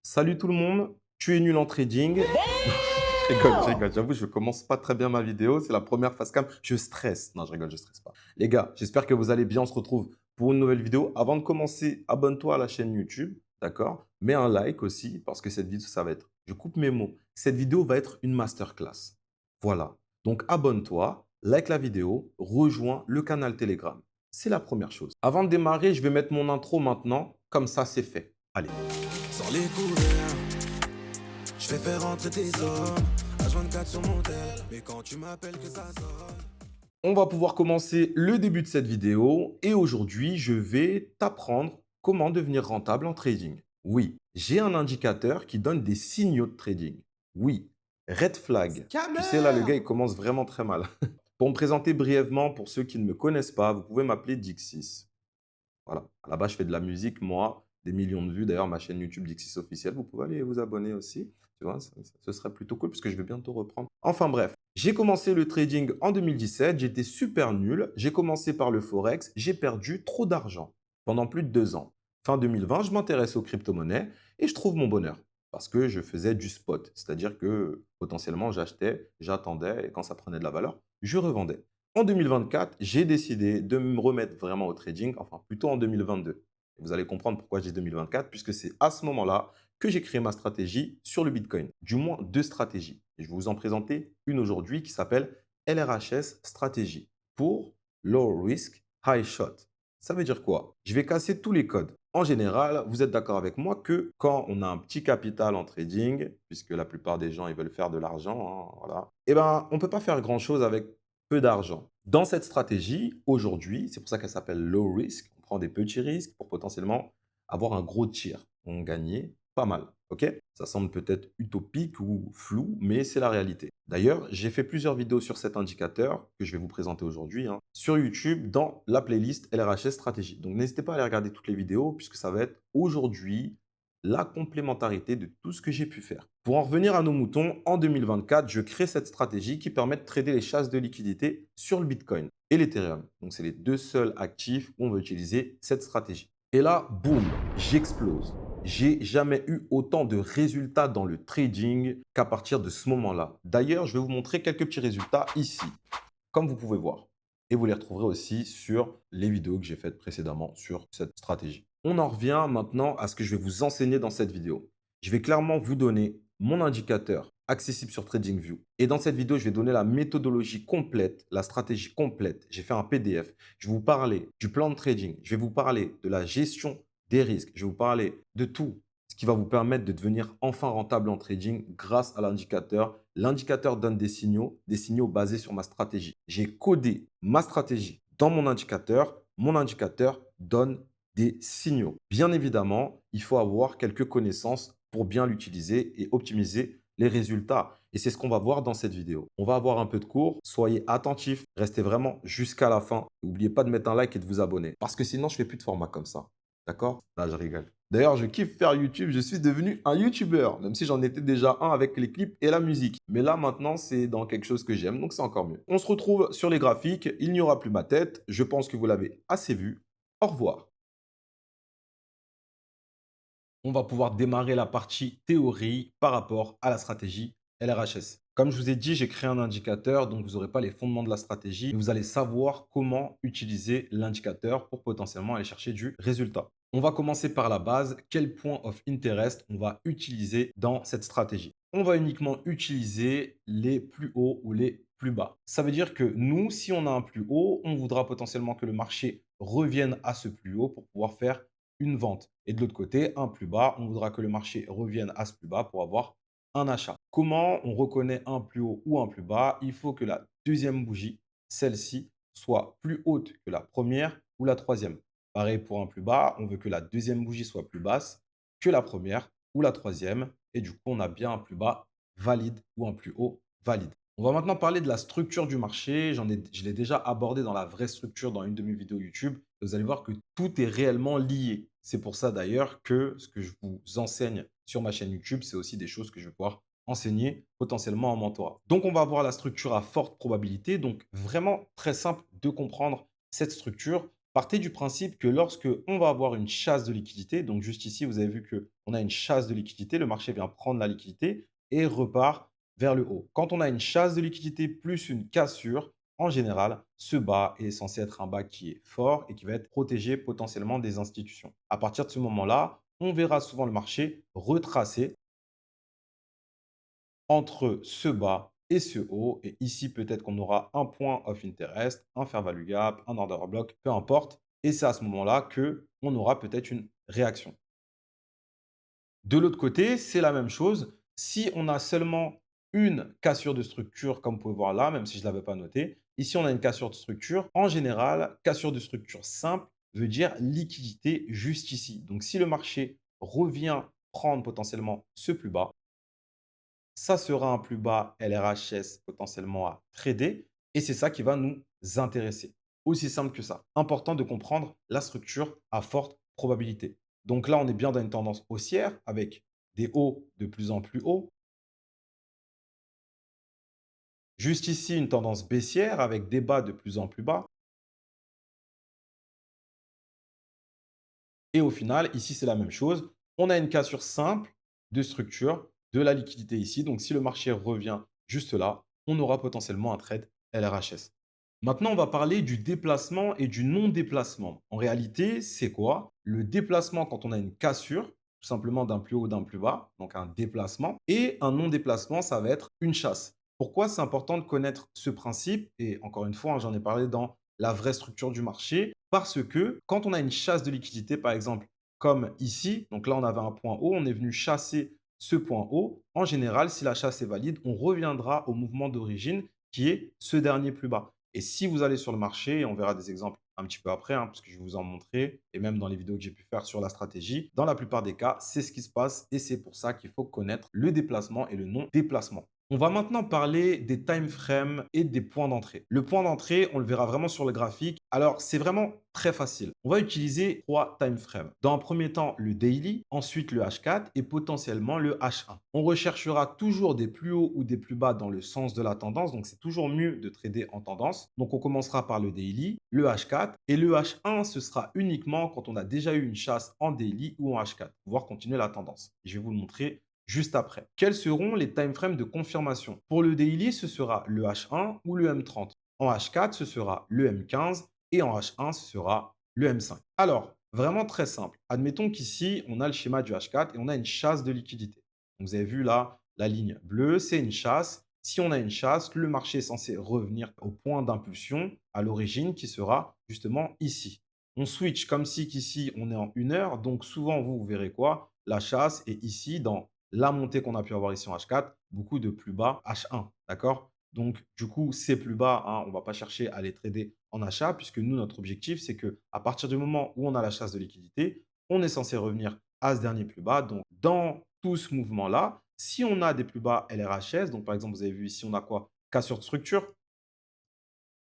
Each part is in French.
Salut tout le monde, tu es nul en trading. Je rigole, j'avoue, je commence pas très bien ma vidéo, c'est la première face cam, je stresse. Non, je rigole, je stresse pas. Les gars, j'espère que vous allez bien, on se retrouve pour une nouvelle vidéo. Avant de commencer, abonne-toi à la chaîne YouTube, d'accord? Mets un like aussi, parce que cette vidéo, ça va être, je coupe mes mots, cette vidéo va être une masterclass. Voilà, donc abonne-toi, like la vidéo, rejoins le canal Telegram. C'est la première chose. Avant de démarrer, je vais mettre mon intro maintenant, comme ça c'est fait. Allez. Sans les couverts, je fais faire rentrer tes hommes. H24 sur mon tel, mais quand tu m'appelles que ça sonne. On va pouvoir commencer le début de cette vidéo et aujourd'hui, je vais t'apprendre comment devenir rentable en trading. Oui, j'ai un indicateur qui donne des signaux de trading. Oui, red flag. Tu sais, là, le gars, il commence vraiment très mal. Pour me présenter brièvement, pour ceux qui ne me connaissent pas, vous pouvez m'appeler Dixis. Voilà. À la base, je fais de la musique, moi, des millions de vues. D'ailleurs, ma chaîne YouTube Dixis officielle, vous pouvez aller vous abonner aussi. Tu vois, ce serait plutôt cool parce que je vais bientôt reprendre. Enfin bref, j'ai commencé le trading en 2017. J'étais super nul. J'ai commencé par le Forex. J'ai perdu trop d'argent pendant plus de 2 ans. Fin 2020, je m'intéresse aux crypto-monnaies et je trouve mon bonheur parce que je faisais du spot. C'est-à-dire que potentiellement, j'achetais, j'attendais et quand ça prenait de la valeur, je revendais. En 2024, j'ai décidé de me remettre vraiment au trading, enfin plutôt en 2022. Et vous allez comprendre pourquoi j'ai 2024, puisque c'est à ce moment-là que j'ai créé ma stratégie sur le Bitcoin. Du moins, deux stratégies. Et je vais vous en présenter une aujourd'hui qui s'appelle LRHS Stratégie pour Low Risk High Shot. Ça veut dire quoi? Je vais casser tous les codes. En général, vous êtes d'accord avec moi que quand on a un petit capital en trading, puisque la plupart des gens ils veulent faire de l'argent, hein, voilà, eh ben, on ne peut pas faire grand-chose avec peu d'argent. Dans cette stratégie, aujourd'hui, c'est pour ça qu'elle s'appelle low risk, on prend des petits risques pour potentiellement avoir un gros tir. On gagnait pas mal, ok? Ça semble peut-être utopique ou flou, mais c'est la réalité. D'ailleurs, j'ai fait plusieurs vidéos sur cet indicateur que je vais vous présenter aujourd'hui hein, sur YouTube dans la playlist LRHS Stratégie. Donc n'hésitez pas à aller regarder toutes les vidéos puisque ça va être aujourd'hui la complémentarité de tout ce que j'ai pu faire. Pour en revenir à nos moutons, en 2024, je crée cette stratégie qui permet de trader les chasses de liquidité sur le Bitcoin et l'Ethereum. Donc, c'est les deux seuls actifs où on va utiliser cette stratégie. Et là, boum, j'explose. J'ai jamais eu autant de résultats dans le trading qu'à partir de ce moment-là. D'ailleurs, je vais vous montrer quelques petits résultats ici, comme vous pouvez voir. Et vous les retrouverez aussi sur les vidéos que j'ai faites précédemment sur cette stratégie. On en revient maintenant à ce que je vais vous enseigner dans cette vidéo. Je vais clairement vous donner mon indicateur accessible sur TradingView. Et dans cette vidéo, je vais donner la méthodologie complète, la stratégie complète. J'ai fait un PDF. Je vais vous parler du plan de trading. Je vais vous parler de la gestion des risques. Je vais vous parler de tout ce qui va vous permettre de devenir enfin rentable en trading grâce à l'indicateur. L'indicateur donne des signaux basés sur ma stratégie. J'ai codé ma stratégie dans mon indicateur donne des signaux. Bien évidemment, il faut avoir quelques connaissances pour bien l'utiliser et optimiser les résultats. Et c'est ce qu'on va voir dans cette vidéo. On va avoir un peu de cours. Soyez attentifs. Restez vraiment jusqu'à la fin. N'oubliez pas de mettre un like et de vous abonner. Parce que sinon, je ne fais plus de format comme ça. D'accord? Là, je rigole. D'ailleurs, je kiffe faire YouTube. Je suis devenu un YouTuber, même si j'en étais déjà un avec les clips et la musique. Mais là, maintenant, c'est dans quelque chose que j'aime, donc c'est encore mieux. On se retrouve sur les graphiques. Il n'y aura plus ma tête. Je pense que vous l'avez assez vu. Au revoir. On va pouvoir démarrer la partie théorie par rapport à la stratégie LRHS. Comme je vous ai dit, j'ai créé un indicateur, donc vous n'aurez pas les fondements de la stratégie, mais vous allez savoir comment utiliser l'indicateur pour potentiellement aller chercher du résultat. On va commencer par la base. Quel point of interest on va utiliser dans cette stratégie? On va uniquement utiliser les plus hauts ou les plus bas. Ça veut dire que nous, si on a un plus haut, on voudra potentiellement que le marché revienne à ce plus haut pour pouvoir faire une vente. Et de l'autre côté, un plus bas, on voudra que le marché revienne à ce plus bas pour avoir un achat. Comment on reconnaît un plus haut ou un plus bas? Il faut que la deuxième bougie, celle-ci, soit plus haute que la première ou la troisième. Pareil pour un plus bas, on veut que la deuxième bougie soit plus basse que la première ou la troisième. Et du coup, on a bien un plus bas valide ou un plus haut valide. On va maintenant parler de la structure du marché. Je l'ai déjà abordé dans la vraie structure dans une de mes vidéos YouTube. Vous allez voir que tout est réellement lié. C'est pour ça d'ailleurs que ce que je vous enseigne sur ma chaîne YouTube, c'est aussi des choses que je vais pouvoir enseigner potentiellement en mentorat. Donc, on va voir la structure à forte probabilité. Donc, vraiment très simple de comprendre cette structure. Partez du principe que lorsque on va avoir une chasse de liquidité, donc juste ici, vous avez vu qu'on a une chasse de liquidité, le marché vient prendre la liquidité et repart vers le haut. Quand on a une chasse de liquidité plus une cassure, en général, ce bas est censé être un bas qui est fort et qui va être protégé potentiellement des institutions. À partir de ce moment-là, on verra souvent le marché retracer entre ce bas et ce haut. Et ici, peut-être qu'on aura un point of interest, un fair value gap, un order block, peu importe. Et c'est à ce moment-là que on aura peut-être une réaction. De l'autre côté, c'est la même chose. Si on a seulement une cassure de structure, comme vous pouvez voir là, même si je ne l'avais pas noté, ici on a une cassure de structure. En général, cassure de structure simple veut dire liquidité juste ici. Donc si le marché revient prendre potentiellement ce plus bas, ça sera un plus bas LRHS potentiellement à trader et c'est ça qui va nous intéresser. Aussi simple que ça. Important de comprendre la structure à forte probabilité. Donc là, on est bien dans une tendance haussière avec des hauts de plus en plus hauts. Juste ici, une tendance baissière avec des bas de plus en plus bas. Et au final, ici, c'est la même chose. On a une cassure simple de structure, de la liquidité ici. Donc, si le marché revient juste là, on aura potentiellement un trade LRHS. Maintenant, on va parler du déplacement et du non-déplacement. En réalité, c'est quoi? Le déplacement quand on a une cassure, tout simplement d'un plus haut ou d'un plus bas, donc un déplacement. Et un non-déplacement, ça va être une chasse. Pourquoi c'est important de connaître ce principe? Et encore une fois, hein, j'en ai parlé dans la vraie structure du marché. Parce que quand on a une chasse de liquidité, par exemple, comme ici, donc là, on avait un point haut, on est venu chasser ce point haut. En général, si la chasse est valide, on reviendra au mouvement d'origine qui est ce dernier plus bas. Et si vous allez sur le marché, et on verra des exemples un petit peu après, hein, parce que je vais vous en montrer, et même dans les vidéos que j'ai pu faire sur la stratégie, dans la plupart des cas, c'est ce qui se passe et c'est pour ça qu'il faut connaître le déplacement et le non-déplacement. On va maintenant parler des time frames et des points d'entrée. Le point d'entrée, on le verra vraiment sur le graphique. Alors, c'est vraiment très facile. On va utiliser trois time frames. Dans un premier temps, le daily, ensuite le H4 et potentiellement le H1. On recherchera toujours des plus hauts ou des plus bas dans le sens de la tendance. Donc, c'est toujours mieux de trader en tendance. Donc, on commencera par le daily, le H4 et le H1, ce sera uniquement quand on a déjà eu une chasse en daily ou en H4, pour pouvoir continuer la tendance. Je vais vous le montrer juste après. Quels seront les time frames de confirmation? Pour le daily, ce sera le H1 ou le M30. En H4, ce sera le M15 et en H1, ce sera le M5. Alors, vraiment très simple. Admettons qu'ici, on a le schéma du H4 et on a une chasse de liquidité. Donc, vous avez vu là, la ligne bleue, c'est une chasse. Si on a une chasse, le marché est censé revenir au point d'impulsion à l'origine qui sera justement ici. On switch comme si qu'ici, on est en 1 heure. Donc, souvent, vous verrez quoi? La chasse est ici dans la montée qu'on a pu avoir ici en H4, beaucoup de plus bas H1, d'accord? Donc, du coup, ces plus bas, hein, on ne va pas chercher à les trader en achat puisque nous, notre objectif, c'est que à partir du moment où on a la chasse de liquidité, on est censé revenir à ce dernier plus bas. Donc, dans tout ce mouvement-là, si on a des plus bas LRHS, donc par exemple, vous avez vu ici, on a quoi? Cassure de structure,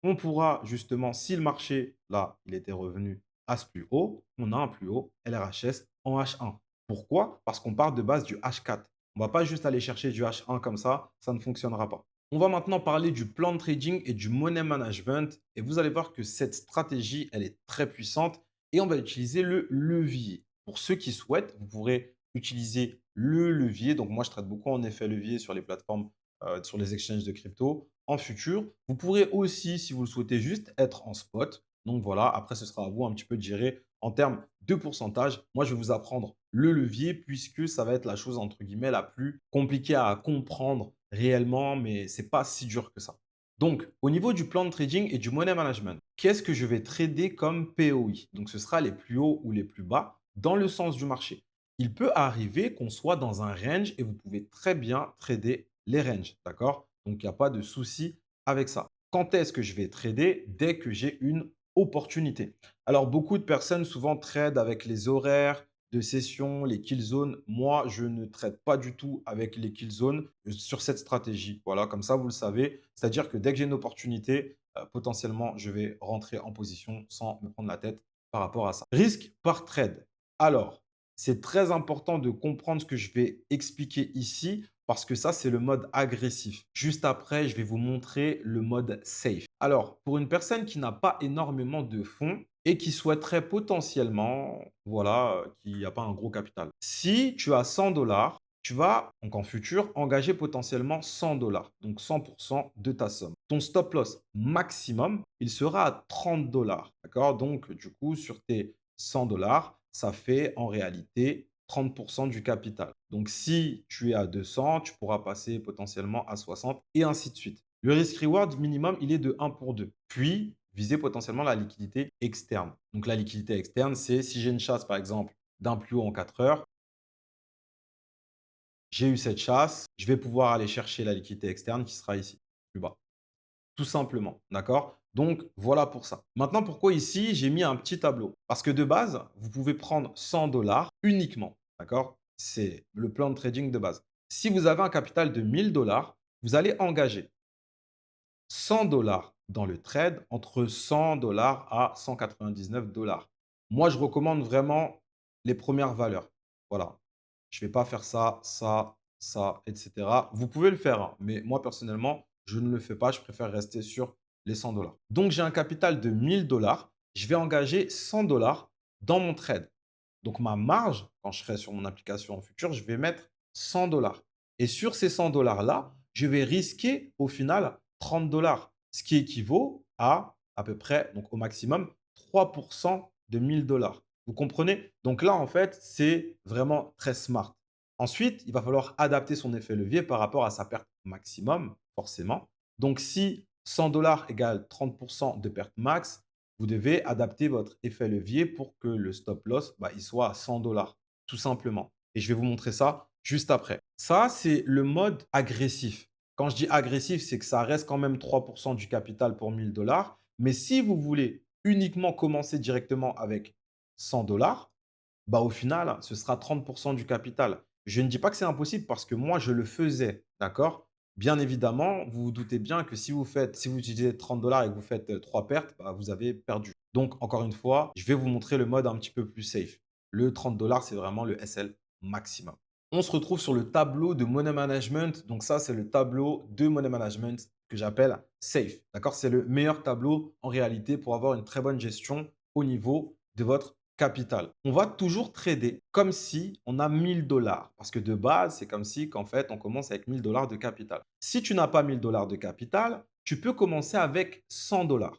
on pourra justement, si le marché, là, il était revenu à ce plus haut, on a un plus haut LRHS en H1. Pourquoi? Parce qu'on part de base du H4. On ne va pas juste aller chercher du H1 comme ça ne fonctionnera pas. On va maintenant parler du plan de trading et du money management. Et vous allez voir que cette stratégie, elle est très puissante et on va utiliser le levier. Pour ceux qui souhaitent, vous pourrez utiliser le levier. Donc moi, je traite beaucoup en effet levier sur les plateformes, sur les exchanges de crypto en futur. Vous pourrez aussi, si vous le souhaitez, juste être en spot. Donc voilà, après, ce sera à vous un petit peu de gérer en termes de pourcentage. Moi, je vais vous apprendre le levier puisque ça va être la chose, entre guillemets, la plus compliquée à comprendre réellement, mais c'est pas si dur que ça. Donc, au niveau du plan de trading et du money management, qu'est-ce que je vais trader comme POI? Donc, ce sera les plus hauts ou les plus bas dans le sens du marché. Il peut arriver qu'on soit dans un range et vous pouvez très bien trader les ranges, d'accord? Donc, il n'y a pas de souci avec ça. Quand est-ce que je vais trader? Dès que j'ai une opportunité. Alors, beaucoup de personnes souvent tradent avec les horaires de session, les kill zones. Moi, je ne trade pas du tout avec les kill zones sur cette stratégie. Voilà, comme ça, vous le savez. C'est-à-dire que dès que j'ai une opportunité, potentiellement, je vais rentrer en position sans me prendre la tête par rapport à ça. Risque par trade. Alors, c'est très important de comprendre ce que je vais expliquer ici parce que ça, c'est le mode agressif. Juste après, je vais vous montrer le mode safe. Alors, pour une personne qui n'a pas énormément de fonds, et qui souhaiterait potentiellement, voilà, qu'il n'y a pas un gros capital. Si tu as 100 dollars, tu vas, donc en futur, engager potentiellement 100 dollars, donc 100% de ta somme. Ton stop loss maximum, il sera à 30 dollars, d'accord? Donc, du coup, sur tes 100 dollars, ça fait en réalité 30% du capital. Donc, si tu es à 200, tu pourras passer potentiellement à 60 et ainsi de suite. Le risk-reward minimum, il est de 1 pour 2. Puis, viser potentiellement la liquidité externe. Donc, la liquidité externe, c'est si j'ai une chasse, par exemple, d'un plus haut en 4 heures, j'ai eu cette chasse, je vais pouvoir aller chercher la liquidité externe qui sera ici, plus bas. Tout simplement, d'accord? Donc, voilà pour ça. Maintenant, pourquoi ici, j'ai mis un petit tableau? Parce que de base, vous pouvez prendre 100 dollars uniquement, d'accord? C'est le plan de trading de base. Si vous avez un capital de 1000 dollars, vous allez engager 100 dollars dans le trade entre 100 dollars à 199 dollars. Moi, je recommande vraiment les premières valeurs. Voilà. Je ne vais pas faire ça, ça, ça, etc. Vous pouvez le faire, hein, mais moi, personnellement, je ne le fais pas. Je préfère rester sur les 100 dollars. Donc, j'ai un capital de 1000 dollars. Je vais engager 100 dollars dans mon trade. Donc, ma marge, quand je serai sur mon application en futur, je vais mettre 100 dollars. Et sur ces 100 dollars-là, je vais risquer au final 30 dollars, ce qui équivaut à peu près, donc au maximum, 3% de 1000 dollars. Vous comprenez? Donc là, en fait, c'est vraiment très smart. Ensuite, il va falloir adapter son effet levier par rapport à sa perte maximum, forcément. Donc, si 100 dollars égale 30% de perte max, vous devez adapter votre effet levier pour que le stop loss, bah, il soit à 100 dollars, tout simplement. Et je vais vous montrer ça juste après. Ça, c'est le mode agressif. Quand je dis agressif, c'est que ça reste quand même 3% du capital pour 1000 dollars. Mais si vous voulez uniquement commencer directement avec 100 dollars, bah, au final, ce sera 30% du capital. Je ne dis pas que c'est impossible parce que moi, je le faisais, d'accord? Bien évidemment, vous vous doutez bien que si vous utilisez 30 dollars et que vous faites 3 pertes, bah, vous avez perdu. Donc, encore une fois, je vais vous montrer le mode un petit peu plus safe. Le 30 dollars, c'est vraiment le SL maximum. On se retrouve sur le tableau de Money Management. Donc ça, c'est le tableau de Money Management que j'appelle Safe. D'accord? C'est le meilleur tableau en réalité pour avoir une très bonne gestion au niveau de votre capital. On va toujours trader comme si on a 1000 dollars. Parce que de base, c'est comme si qu'en fait, on commence avec 1000 dollars de capital. Si tu n'as pas 1000 dollars de capital, tu peux commencer avec 100 dollars.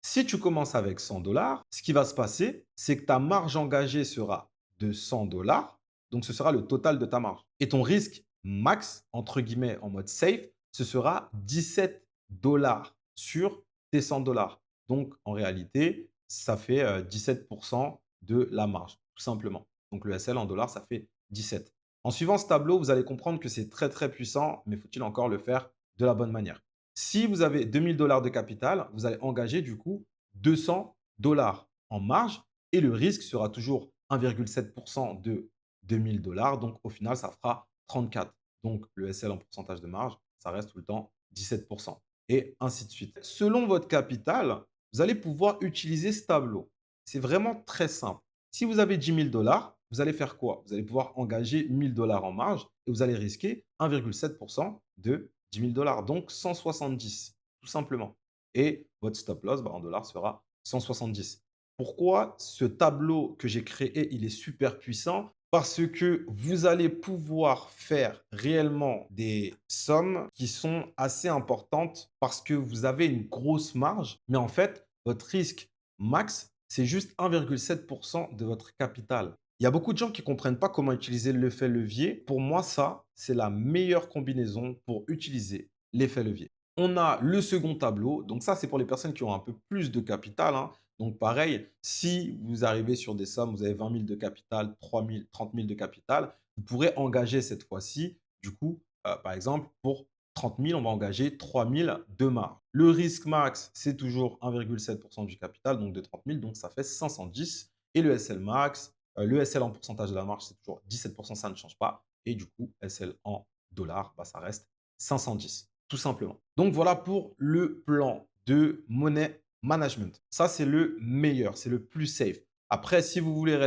Si tu commences avec 100 dollars, ce qui va se passer, c'est que ta marge engagée sera de 100 dollars. Donc, ce sera le total de ta marge. Et ton risque max, entre guillemets, en mode safe, ce sera 17 dollars sur tes 100 dollars. Donc, en réalité, ça fait 17% de la marge, tout simplement. Donc, le SL en dollars, ça fait 17. En suivant ce tableau, vous allez comprendre que c'est très, très puissant, mais faut-il encore le faire de la bonne manière. Si vous avez 2000 dollars de capital, vous allez engager du coup 200 dollars en marge et le risque sera toujours 1,7% de 2000 dollars. Donc, au final, ça fera 34. Donc, le SL en pourcentage de marge, ça reste tout le temps 17% et ainsi de suite. Selon votre capital, vous allez pouvoir utiliser ce tableau. C'est vraiment très simple. Si vous avez 10 000 dollars, vous allez faire quoi? Vous allez pouvoir engager 1000 dollars en marge et vous allez risquer 1,7% de 10 000 dollars, donc 170, tout simplement. Et votre stop loss bah, en dollars sera 170. Pourquoi ce tableau que j'ai créé, il est super puissant? Parce que vous allez pouvoir faire réellement des sommes qui sont assez importantes parce que vous avez une grosse marge, mais en fait, votre risque max, c'est juste 1,7% de votre capital. Il y a beaucoup de gens qui ne comprennent pas comment utiliser l'effet levier. Pour moi, ça, c'est la meilleure combinaison pour utiliser l'effet levier. On a le second tableau. Donc ça, c'est pour les personnes qui ont un peu plus de capital, hein. Donc pareil, si vous arrivez sur des sommes, vous avez 20 000 de capital, 3 000, 30 000 de capital, vous pourrez engager cette fois-ci, du coup, par exemple, pour 30 000, on va engager 3 000 de marge. Le risque max, c'est toujours 1,7% du capital, donc de 30 000, donc ça fait 510. Et le SL max, le SL en pourcentage de la marge, c'est toujours 17%, ça ne change pas. Et du coup, SL en dollars, bah, ça reste 510, tout simplement. Donc voilà pour le plan de monnaie management. Ça, c'est le meilleur, c'est le plus safe. Après, si vous voulez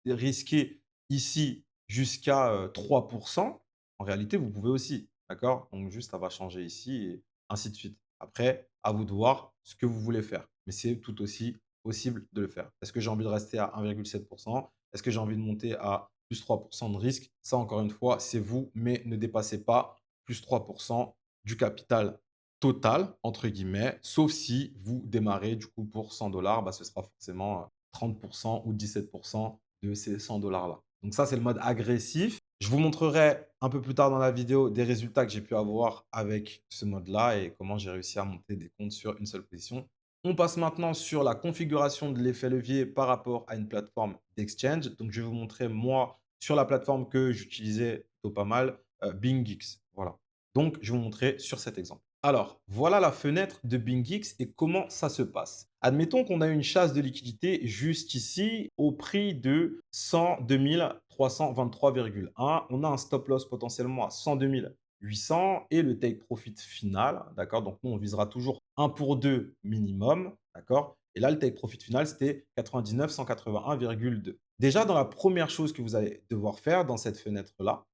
risquer ici jusqu'à 3%, en réalité, vous pouvez aussi. D'accord? Donc juste, ça va changer ici ainsi de suite. Après, à vous de voir ce que vous voulez faire. Mais c'est tout aussi possible de le faire. Est-ce que j'ai envie de rester à 1,7%? Est-ce que j'ai envie de monter à plus 3% de risque? Ça, encore une fois, c'est vous, mais ne dépassez pas plus 3% du capital total, entre guillemets, sauf si vous démarrez du coup pour 100 $, bah, ce sera forcément 30% ou 17% de ces 100 $-là. Donc ça, c'est le mode agressif. Je vous montrerai un peu plus tard dans la vidéo des résultats que j'ai pu avoir avec ce mode-là et comment j'ai réussi à monter des comptes sur une seule position. On passe maintenant sur la configuration de l'effet levier par rapport à une plateforme d'exchange. Donc, je vais vous montrer, moi, sur la plateforme que j'utilisais plutôt pas mal, BingX. Voilà. Donc, je vais vous montrer sur cet exemple. Alors, voilà la fenêtre de BingX et comment ça se passe. Admettons qu'on a une chasse de liquidité juste ici au prix de 102 323,1. On a un stop loss potentiellement à 102 800 et le take profit final, d'accord? Donc, nous, on visera toujours 1 pour 2 minimum, d'accord? Et là, le take profit final, c'était 99 181,2. Déjà, dans la première chose que vous allez devoir faire dans cette fenêtre-là,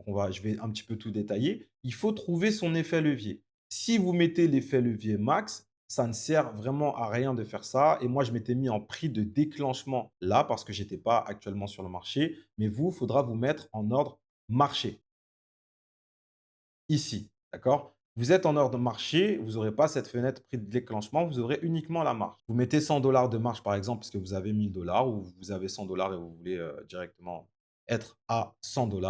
je vais un petit peu tout détailler, il faut trouver son effet levier. Si vous mettez l'effet levier max, ça ne sert vraiment à rien de faire ça. Et moi, je m'étais mis en prix de déclenchement là parce que je n'étais pas actuellement sur le marché. Mais vous, il faudra vous mettre en ordre marché ici. D'accord? Vous êtes en ordre marché, vous n'aurez pas cette fenêtre prix de déclenchement, vous aurez uniquement la marge. Vous mettez 100 $ de marge, par exemple, parce que vous avez 1000 $ ou vous avez 100 $ et vous voulez directement être à 100 $.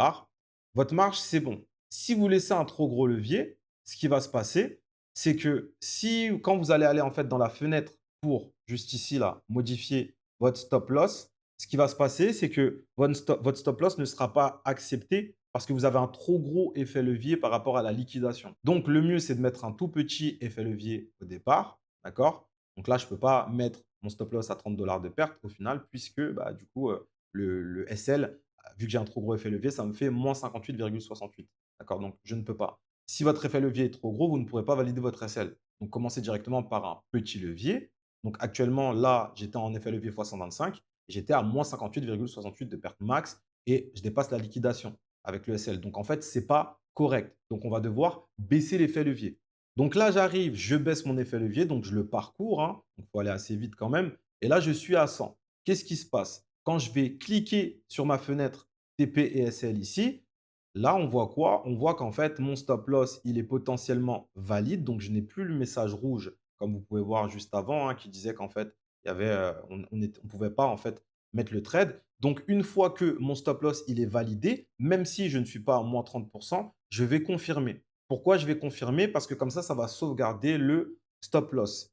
Votre marge, c'est bon. Si vous laissez un trop gros levier, ce qui va se passer, c'est que si, quand vous allez aller en fait dans la fenêtre pour, juste ici, là, modifier votre stop loss, ce qui va se passer, c'est que votre stop loss ne sera pas accepté parce que vous avez un trop gros effet levier par rapport à la liquidation. Donc, le mieux, c'est de mettre un tout petit effet levier au départ, d'accord? Donc là, je ne peux pas mettre mon stop loss à 30 $ de perte au final, puisque bah, du coup, le SL, vu que j'ai un trop gros effet levier, ça me fait moins 58,68. D'accord? Donc, je ne peux pas. Si votre effet levier est trop gros, vous ne pourrez pas valider votre SL. Donc, commencez directement par un petit levier. Donc, actuellement, là, j'étais en effet levier x 125. J'étais à moins 58,68 de perte max et je dépasse la liquidation avec le SL. Donc, en fait, ce n'est pas correct. Donc, on va devoir baisser l'effet levier. Donc là, j'arrive, je baisse mon effet levier, donc je le parcours. Hein. Donc, il faut aller assez vite quand même. Et là, je suis à 100. Qu'est-ce qui se passe? Quand je vais cliquer sur ma fenêtre TP et SL ici, là, on voit quoi? On voit qu'en fait, mon stop loss, il est potentiellement valide. Donc, je n'ai plus le message rouge, comme vous pouvez voir juste avant, hein, qui disait qu'en fait, il y avait, on ne pouvait pas en fait mettre le trade. Donc, une fois que mon stop loss il est validé, même si je ne suis pas à moins 30%, je vais confirmer. Pourquoi je vais confirmer? Parce que comme ça va sauvegarder le stop loss.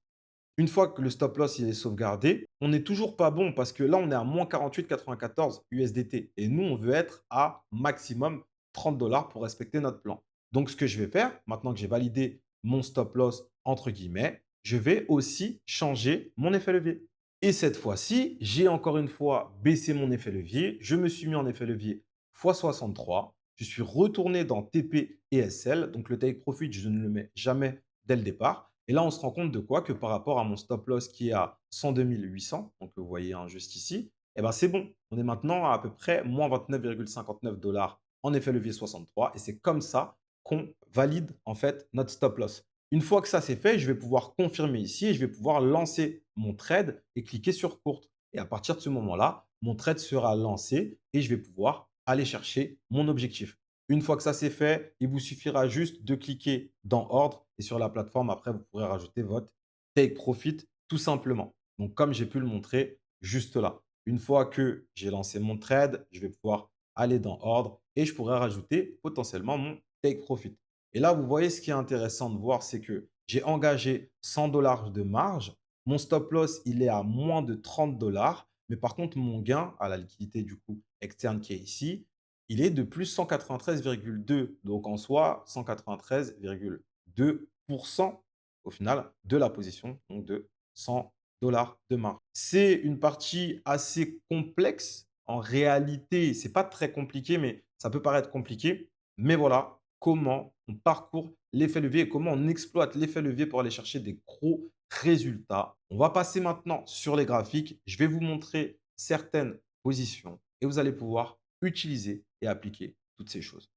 Une fois que le stop loss il est sauvegardé, on n'est toujours pas bon parce que là, on est à moins 48,94 USDT. Et nous, on veut être à maximum 30 $ pour respecter notre plan. Donc, ce que je vais faire, maintenant que j'ai validé mon stop loss, entre guillemets, je vais aussi changer mon effet levier. Et cette fois-ci, j'ai encore une fois baissé mon effet levier. Je me suis mis en effet levier x63. Je suis retourné dans TP et SL. Donc, le take profit, je ne le mets jamais dès le départ. Et là, on se rend compte de quoi? Que par rapport à mon stop loss qui est à 102 800, donc vous voyez hein, juste ici, eh ben, c'est bon. On est maintenant à peu près moins 29,59 $ en effet levier 63. Et c'est comme ça qu'on valide en fait notre stop loss. Une fois que ça c'est fait, je vais pouvoir confirmer ici et je vais pouvoir lancer mon trade et cliquer sur courte. Et à partir de ce moment-là, mon trade sera lancé et je vais pouvoir aller chercher mon objectif. Une fois que ça c'est fait, il vous suffira juste de cliquer dans ordre et sur la plateforme, après, vous pourrez rajouter votre take profit tout simplement. Donc, comme j'ai pu le montrer juste là. Une fois que j'ai lancé mon trade, je vais pouvoir aller dans ordre et je pourrais rajouter potentiellement mon take profit. Et là, vous voyez ce qui est intéressant de voir, c'est que j'ai engagé 100 $ de marge. Mon stop loss, il est à moins de 30 $. Mais par contre, mon gain à la liquidité du coup externe qui est ici, il est de plus 193,2. Donc en soi, 193,2% au final de la position, donc de 100 $ de marge. C'est une partie assez complexe. En réalité, c'est pas très compliqué, mais ça peut paraître compliqué. Mais voilà comment on parcourt l'effet levier et comment on exploite l'effet levier pour aller chercher des gros résultats. On va passer maintenant sur les graphiques. Je vais vous montrer certaines positions et vous allez pouvoir utiliser et appliquer toutes ces choses.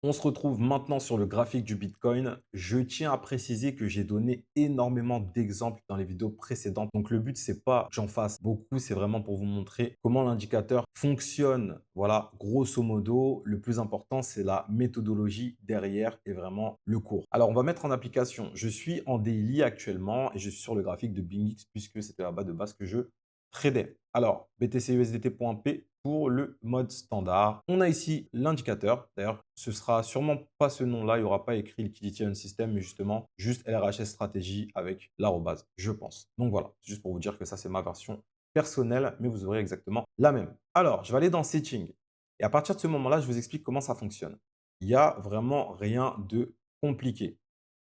On se retrouve maintenant sur le graphique du Bitcoin. Je tiens à préciser que j'ai donné énormément d'exemples dans les vidéos précédentes. Donc, le but, c'est pas que j'en fasse beaucoup, c'est vraiment pour vous montrer comment l'indicateur fonctionne. Voilà, grosso modo, le plus important, c'est la méthodologie derrière et vraiment le cours. Alors, on va mettre en application. Je suis en daily actuellement et je suis sur le graphique de BingX puisque c'était là-bas de base que je tradais. Alors, BTC-USDT.P pour le mode standard. On a ici l'indicateur. D'ailleurs, ce sera sûrement pas ce nom-là. Il n'y aura pas écrit Liquidity on System, mais justement, juste LRHS Stratégie avec l'arrobase, je pense. Donc voilà, c'est juste pour vous dire que ça, c'est ma version personnelle, mais vous aurez exactement la même. Alors, je vais aller dans Settings. Et à partir de ce moment-là, je vous explique comment ça fonctionne. Il n'y a vraiment rien de compliqué.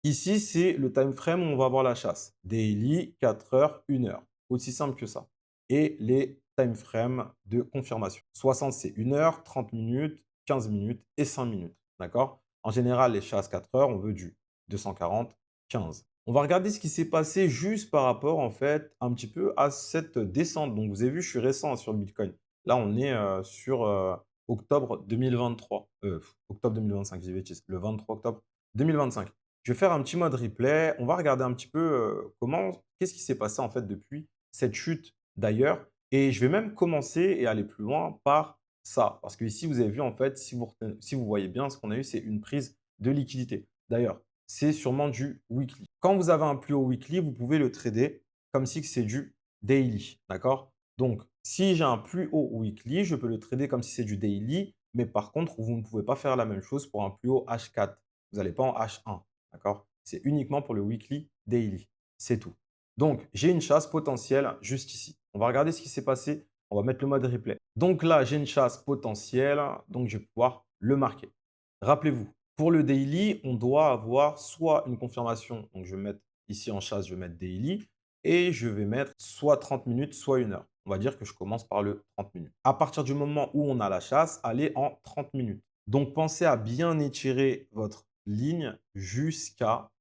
Ici, c'est le time frame où on va voir la chasse. Daily, 4 heures, 1 heure. Aussi simple que ça. Et les time frames de confirmation. 60, c'est 1 heure, 30 minutes, 15 minutes et 5 minutes. D'accord? En général, les chasses 4 heures, on veut du 240, 15. On va regarder ce qui s'est passé juste par rapport, en fait, un petit peu à cette descente. Donc, vous avez vu, je suis récent sur le Bitcoin. Là, on est sur octobre 2023. Octobre 2025, j'ai bêtise. Le 23 octobre 2025. Je vais faire un petit mode replay. On va regarder un petit peu qu'est-ce qui s'est passé en fait depuis cette chute d'ailleurs. Et je vais même commencer et aller plus loin par ça. Parce que ici, vous avez vu en fait, si vous voyez bien, ce qu'on a eu, c'est une prise de liquidité. D'ailleurs, c'est sûrement du weekly. Quand vous avez un plus haut weekly, vous pouvez le trader comme si c'est du daily. D'accord? Donc, si j'ai un plus haut weekly, je peux le trader comme si c'est du daily. Mais par contre, vous ne pouvez pas faire la même chose pour un plus haut H4. Vous n'allez pas en H1. D'accord? C'est uniquement pour le weekly daily. C'est tout. Donc, j'ai une chasse potentielle juste ici. On va regarder ce qui s'est passé. On va mettre le mode replay. Donc là, j'ai une chasse potentielle. Donc, je vais pouvoir le marquer. Rappelez-vous, pour le daily, on doit avoir soit une confirmation. Donc, je vais mettre ici en chasse, je vais mettre daily. Et je vais mettre soit 30 minutes, soit 1 heure. On va dire que je commence par le 30 minutes. À partir du moment où on a la chasse, allez en 30 minutes. Donc, pensez à bien étirer votre ligne jusqu'à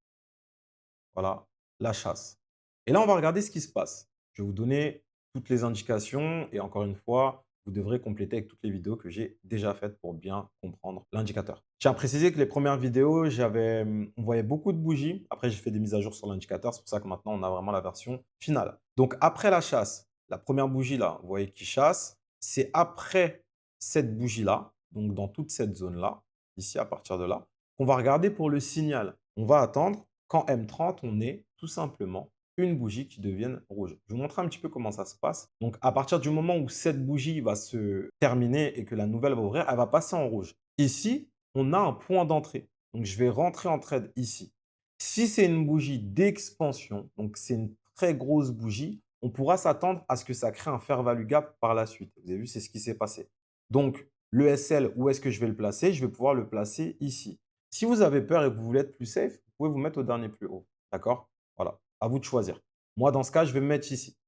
voilà, la chasse. Et là, on va regarder ce qui se passe. Je vais vous donner toutes les indications et encore une fois, vous devrez compléter avec toutes les vidéos que j'ai déjà faites pour bien comprendre l'indicateur. Je tiens à préciser que les premières vidéos, on voyait beaucoup de bougies. Après, j'ai fait des mises à jour sur l'indicateur. C'est pour ça que maintenant, on a vraiment la version finale. Donc, après la chasse, la première bougie là, vous voyez qui chasse, c'est après cette bougie-là, donc dans toute cette zone-là, ici à partir de là, qu'on va regarder pour le signal. On va attendre quand M30, on est tout simplement une bougie qui devienne rouge. Je vais vous montrer un petit peu comment ça se passe. Donc, à partir du moment où cette bougie va se terminer et que la nouvelle va ouvrir, elle va passer en rouge. Ici, on a un point d'entrée. Donc, je vais rentrer en trade ici. Si c'est une bougie d'expansion, donc c'est une très grosse bougie, on pourra s'attendre à ce que ça crée un fair value gap par la suite. Vous avez vu, c'est ce qui s'est passé. Donc, le SL, où est-ce que je vais le placer? Je vais pouvoir le placer ici. Si vous avez peur et que vous voulez être plus safe, vous pouvez vous mettre au dernier plus haut. D'accord? Voilà, à vous de choisir. Moi, dans ce cas, je vais me mettre ici.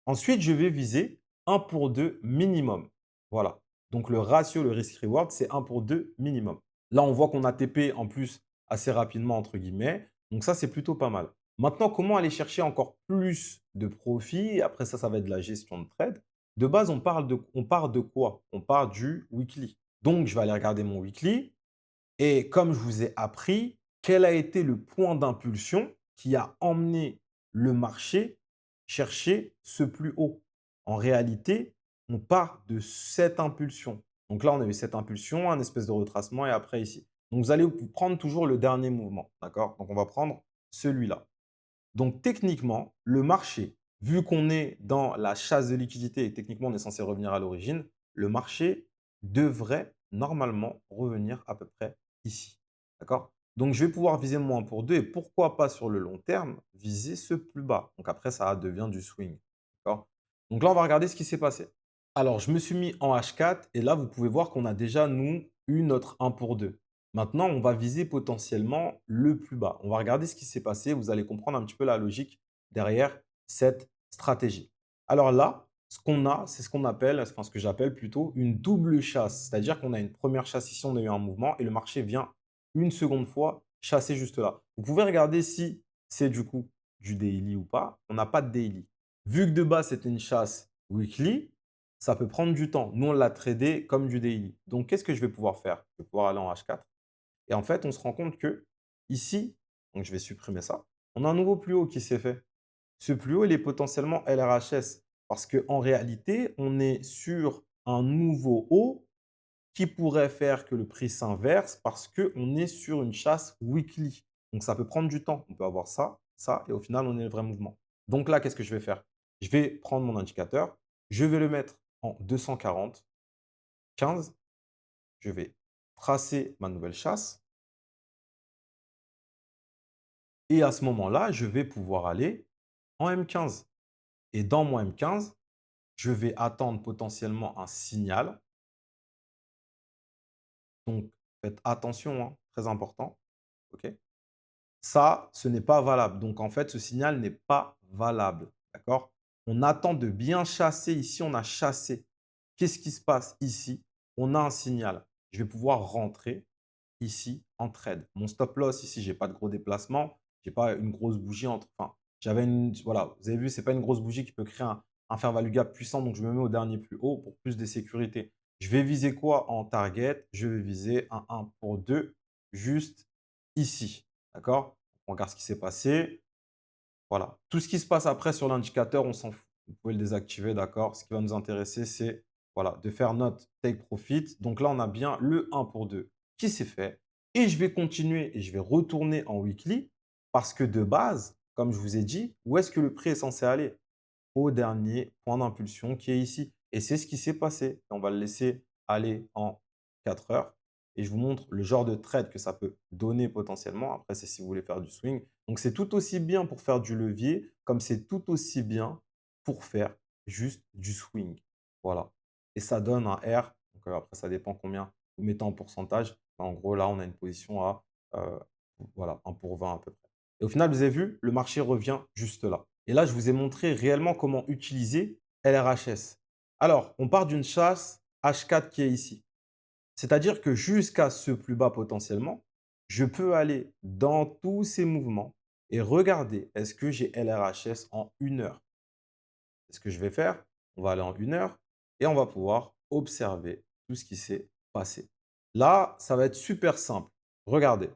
Ensuite, je vais viser 1 pour 2 minimum. Voilà. Donc, le ratio, le risk-reward, c'est 1 pour 2 minimum. Là, on voit qu'on a TP en plus assez rapidement, entre guillemets. Donc, ça, c'est plutôt pas mal. Maintenant, comment aller chercher encore plus de profit? Après ça, ça va être de la gestion de trade. De base, on part de quoi? On part du weekly. Donc, je vais aller regarder mon weekly. Et comme je vous ai appris, quel a été le point d'impulsion qui a emmené le marché chercher ce plus haut? En réalité, on part de cette impulsion. Donc là, on a eu cette impulsion, un espèce de retracement et après ici. Donc vous allez prendre toujours le dernier mouvement, d'accord? Donc on va prendre celui-là. Donc techniquement, le marché, vu qu'on est dans la chasse de liquidité et techniquement on est censé revenir à l'origine, le marché devrait normalement revenir à peu près ici. D'accord? Donc je vais pouvoir viser mon 1 pour 2 et pourquoi pas sur le long terme, viser ce plus bas. Donc après, ça devient du swing. D'accord? Donc là, on va regarder ce qui s'est passé. Alors, je me suis mis en H4 et là, vous pouvez voir qu'on a déjà, nous, eu notre 1 pour 2. Maintenant, on va viser potentiellement le plus bas. On va regarder ce qui s'est passé. Vous allez comprendre un petit peu la logique derrière cette stratégie. Alors là, ce qu'on a, c'est ce qu'on appelle, enfin ce que j'appelle plutôt une double chasse. C'est-à-dire qu'on a une première chasse ici, on a eu un mouvement et le marché vient une seconde fois chasser juste là. Vous pouvez regarder si c'est du coup du daily ou pas. On n'a pas de daily. Vu que de base, c'est une chasse weekly, ça peut prendre du temps. Nous, on l'a tradé comme du daily. Donc, qu'est-ce que je vais pouvoir faire? Je vais pouvoir aller en H4 Et en fait, on se rend compte que ici, donc je vais supprimer ça, on a un nouveau plus haut qui s'est fait. Ce plus haut, il est potentiellement LRHS parce qu'en réalité, on est sur un nouveau haut qui pourrait faire que le prix s'inverse parce qu'on est sur une chasse weekly. Donc, ça peut prendre du temps. On peut avoir ça, ça, et au final, on est le vrai mouvement. Donc là, qu'est-ce que je vais faire? Je vais prendre mon indicateur, je vais le mettre en 240, 15. Je vais tracer ma nouvelle chasse et à ce moment-là, je vais pouvoir aller en M15. Et dans mon M15, je vais attendre potentiellement un signal. Donc, faites attention, hein, très important. OK? Ça, ce n'est pas valable. Donc, en fait, ce signal n'est pas valable. D'accord? On attend de bien chasser. Ici, on a chassé. Qu'est-ce qui se passe ici? On a un signal. Je vais pouvoir rentrer ici en trade. Mon stop loss ici, j'ai pas de gros déplacement. J'ai pas une grosse bougie entre. Enfin, j'avais une. Voilà, vous avez vu, c'est pas une grosse bougie qui peut créer un fair value gap puissant. Donc, je me mets au dernier plus haut pour plus de sécurité. Je vais viser quoi en target? Je vais viser un 1 pour 2 juste ici. D'accord? On regarde ce qui s'est passé. Voilà. Tout ce qui se passe après sur l'indicateur, on s'en fout. Vous pouvez le désactiver, d'accord? Ce qui va nous intéresser, c'est voilà, de faire notre take profit. Donc là, on a bien le 1 pour 2 qui s'est fait. Et je vais continuer et je vais retourner en weekly parce que de base, comme je vous ai dit, où est-ce que le prix est censé aller? Au dernier point d'impulsion qui est ici. Et c'est ce qui s'est passé. On va le laisser aller en 4 heures. Et je vous montre le genre de trade que ça peut donner potentiellement. Après, c'est si vous voulez faire du swing. Donc, c'est tout aussi bien pour faire du levier, comme c'est tout aussi bien pour faire juste du swing. Voilà. Et ça donne un R. Donc, après, ça dépend combien vous mettez en pourcentage. En gros, là, on a une position à voilà, 1 pour 20 à peu près. Et au final, vous avez vu, le marché revient juste là. Et là, je vous ai montré réellement comment utiliser LRHS. Alors, on part d'une chasse H4 qui est ici. C'est-à-dire que jusqu'à ce plus bas potentiellement, je peux aller dans tous ces mouvements et regarder est-ce que j'ai LRHS en 1 heure. C'est ce que je vais faire. On va aller en 1 heure et on va pouvoir observer tout ce qui s'est passé. Là, ça va être super simple. Regardez,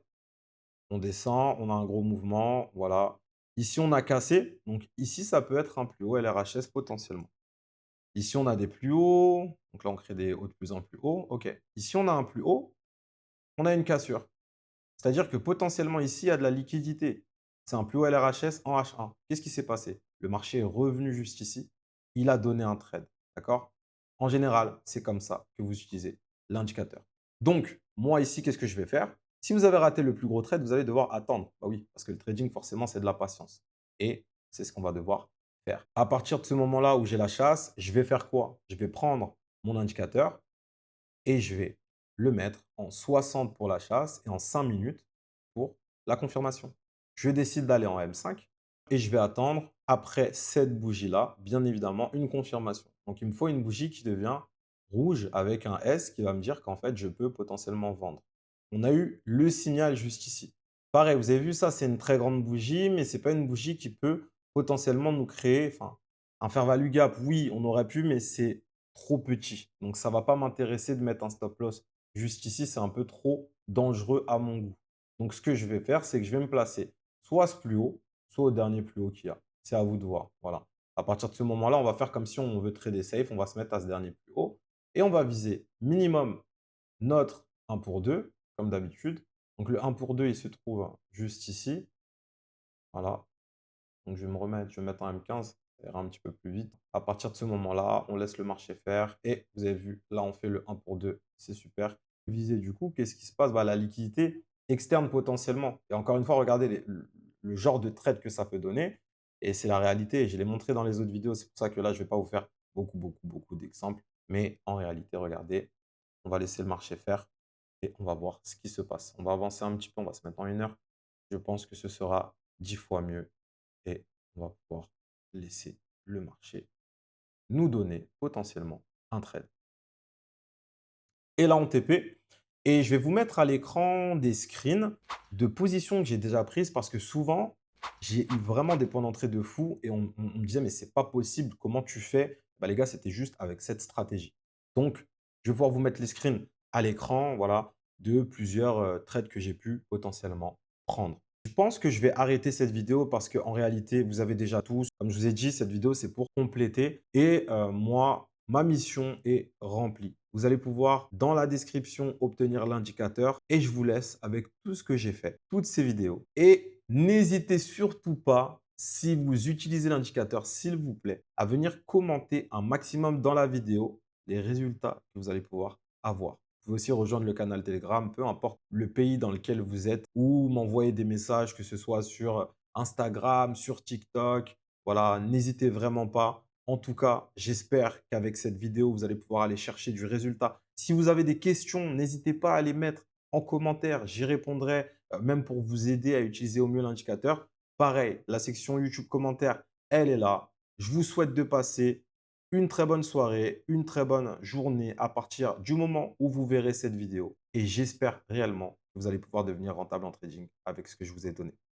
on descend, on a un gros mouvement, voilà. Ici, on a cassé. Donc ici, ça peut être un plus haut LRHS potentiellement. Ici, on a des plus hauts. Donc là, on crée des hauts de plus en plus hauts. OK. Ici, on a un plus haut. On a une cassure. C'est-à-dire que potentiellement ici, il y a de la liquidité. C'est un plus haut LRHS en H1. Qu'est-ce qui s'est passé? Le marché est revenu juste ici. Il a donné un trade. D'accord? En général, c'est comme ça que vous utilisez l'indicateur. Donc, moi ici, qu'est-ce que je vais faire? Si vous avez raté le plus gros trade, vous allez devoir attendre. Bah oui, parce que le trading, forcément, c'est de la patience. Et c'est ce qu'on va devoir faire. À partir de ce moment-là où j'ai la chasse, je vais faire quoi? Je vais prendre mon indicateur et je vais le mettre en 60 pour la chasse et en 5 minutes pour la confirmation. Je décide d'aller en M5 et je vais attendre, après cette bougie-là, bien évidemment, une confirmation. Donc, il me faut une bougie qui devient rouge avec un S qui va me dire qu'en fait, je peux potentiellement vendre. On a eu le signal juste ici. Pareil, vous avez vu ça, c'est une très grande bougie, mais ce n'est pas une bougie qui peut potentiellement nous créer un fair value gap. Oui, on aurait pu, mais c'est trop petit. Donc, ça ne va pas m'intéresser de mettre un stop loss juste ici. C'est un peu trop dangereux à mon goût. Donc, ce que je vais faire, c'est que je vais me placer soit à ce plus haut, soit au dernier plus haut qu'il y a. C'est à vous de voir. Voilà. À partir de ce moment-là, on va faire comme si on veut trader safe. On va se mettre à ce dernier plus haut et on va viser minimum notre 1 pour 2, comme d'habitude. Donc, le 1 pour 2, il se trouve juste ici. Voilà. Donc, je vais me remettre, je vais mettre en M15, ça ira un petit peu plus vite. À partir de ce moment-là, on laisse le marché faire et vous avez vu, là, on fait le 1 pour 2, c'est super. Viser du coup, qu'est-ce qui se passe? Bah, la liquidité externe potentiellement. Et encore une fois, regardez le genre de trade que ça peut donner. Et c'est la réalité. Je l'ai montré dans les autres vidéos. C'est pour ça que là, je ne vais pas vous faire beaucoup d'exemples. Mais en réalité, regardez, on va laisser le marché faire et on va voir ce qui se passe. On va avancer un petit peu, on va se mettre en 1 heure. Je pense que ce sera 10 fois mieux et on va pouvoir laisser le marché nous donner potentiellement un trade. Et là, on TP. Et je vais vous mettre à l'écran des screens de positions que j'ai déjà prises parce que souvent, j'ai eu vraiment des points d'entrée de fou et on me disait, mais c'est pas possible, comment tu fais? Bah, les gars, c'était juste avec cette stratégie. Donc, je vais pouvoir vous mettre les screens à l'écran. Voilà. de plusieurs trades que j'ai pu potentiellement prendre. Je pense que je vais arrêter cette vidéo parce qu'en réalité, vous avez déjà tous. Comme je vous ai dit, cette vidéo, c'est pour compléter. Et moi, ma mission est remplie. Vous allez pouvoir, dans la description, obtenir l'indicateur et je vous laisse avec tout ce que j'ai fait, toutes ces vidéos. Et n'hésitez surtout pas, si vous utilisez l'indicateur, s'il vous plaît, à venir commenter un maximum dans la vidéo les résultats que vous allez pouvoir avoir. Vous pouvez aussi rejoindre le canal Telegram, peu importe le pays dans lequel vous êtes, ou m'envoyer des messages, que ce soit sur Instagram, sur TikTok. Voilà, n'hésitez vraiment pas. En tout cas, j'espère qu'avec cette vidéo, vous allez pouvoir aller chercher du résultat. Si vous avez des questions, n'hésitez pas à les mettre en commentaire. J'y répondrai, même pour vous aider à utiliser au mieux l'indicateur. Pareil, la section YouTube commentaires, elle est là. Je vous souhaite de passer une très bonne soirée, une très bonne journée à partir du moment où vous verrez cette vidéo. Et j'espère réellement que vous allez pouvoir devenir rentable en trading avec ce que je vous ai donné.